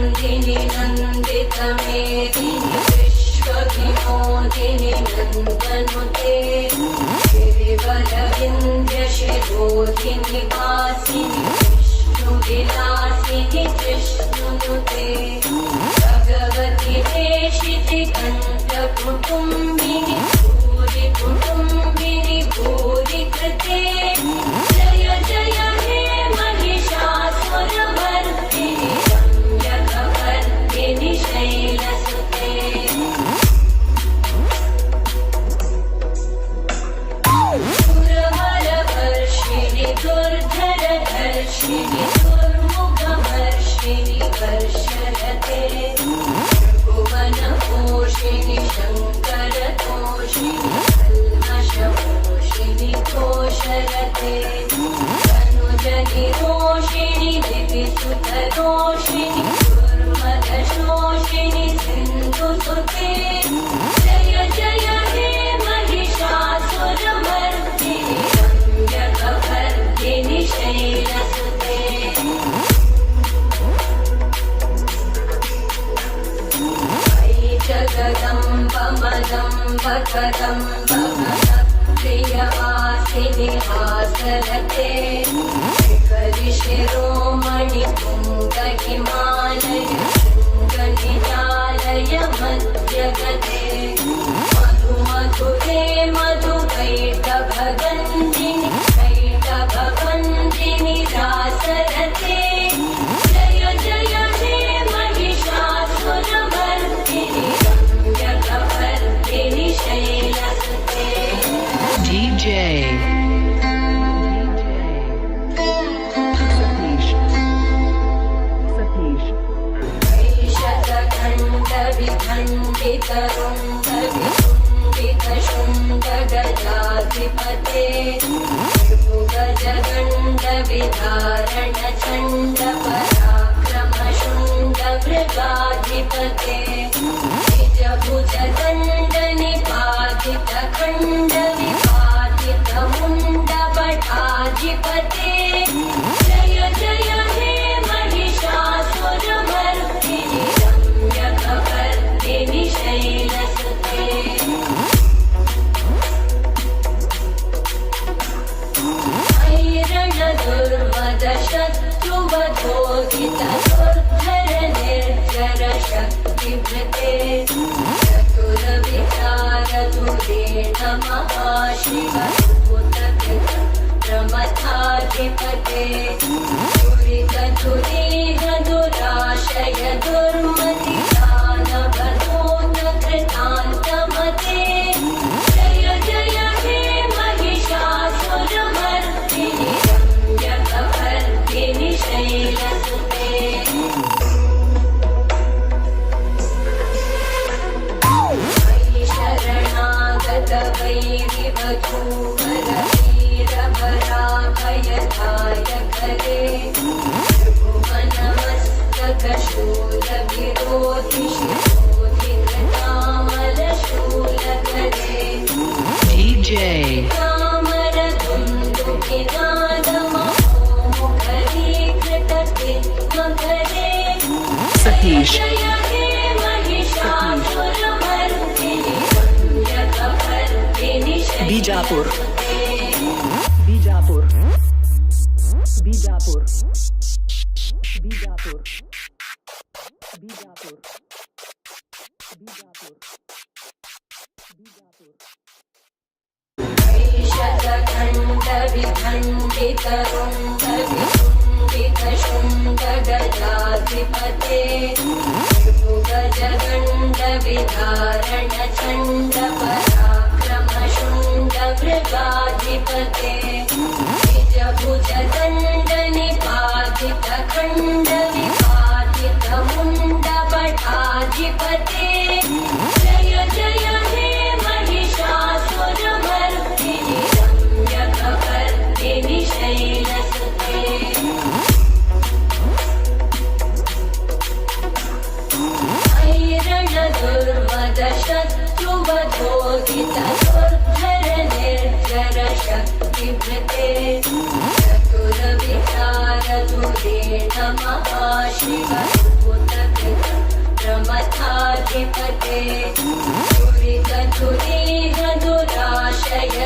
नन्दिनि नन्दितमेदिनि विश्वविनोदिनि नन्दनुते गिरिवरविन्द्यशिरोधिनि वासिनि विष्णुविलासिनि जिष्णुनुते भगवति देशिति कण्ठकुटुम्बिनि भूरि कुटुम्बिनि भूरि कृते जय जय हे महिषासुरमर्दिनि रम्यकवर्दिनि शैलसुते सुरवरवर्षिणि दुर्धरधर्षिणि दुर्मुखवर्षिणि वर्षरते भुवनपोषिणि शङ्करतोषिणि कल्मषपोषिणि घोषरते तनुजनिरोषिणि दिविसुतरोषिणि दुर्मदशोषिणि सिन्धुसुते जय जय हे महिषासुरमर्दिनि रम्यकवर्दिनि शैलसुते जगदम्ब कदम्ब प्रियवासिनि हासरते शिखरिशिरोमणि पुङ्गहिमालय शृङ्गनिजालय मध्यगते मधुमधुरे मधुकैटभगन्धिनि कैटभवन्दिनि रासरते जय जय हे महिषासुरमर्दिनि रम्यकवर्दिनि शैलसुते DJ Satish विधंडितरुण्डविकुण्डितशुण्डगजाधिपते भुगजगण्डविधारणचण्डपराक्रमशुण्डमृगाधिपते निजभुजदण्डनिपातितखण्डविपातितमुण्डपटाधिपते जय जय हे महिषासुरमर्दिनि रम्यकवर्दिनि शैलसुते ऐरणदुर्मदशत्रुवधोदितदुर्धरनिर्जरशक्तिभृते चतुरविचारधुरेण महाशिवभूतप्रमथाधिपते दुरितधुरीहदुराशय दुर्मतिदानवधूतकृतान्तमते जय जय हे महिषासुरमर्दिनि रम्यकवर्दिनि शैलसुते शरणागतवैरिवधूवरवीरभराभयदायकरे भुवनमस्तकशूलविरोधिशिरोधिकृतामलशूलकरे DJ कामरधुन्दुकिनादमहोमुखरीकृतविद्मकरे Satish जय हे महिषासुरमर्दिनि रम्यकवर्दिनि Bijapur शैलसुते Bijapur Bijapur Bijapur Bijapur Bijapur Bijapur ऐषदखण्डविखण्डितरुण्डविकुण्डितशुण्डगजाधिपते भुगजगण्डविधारणचण्डपराक्रमशुण्डमृगाधिपते निजभुजदण्डनिपातितखण्डविपातितमुण्डपटाधिपते जय जय हे महिषासुरमर्दिनि रम्यकवर्दिनि शैलसुते ऐरणदुर्मदशत्रुवधोदितदुर्धरनिर्जरशक्तिभृते चतुरविचारधुरेण महाशिवभूतकृतामलशूलकरे अधिपते दुरित दुरीह दुराशय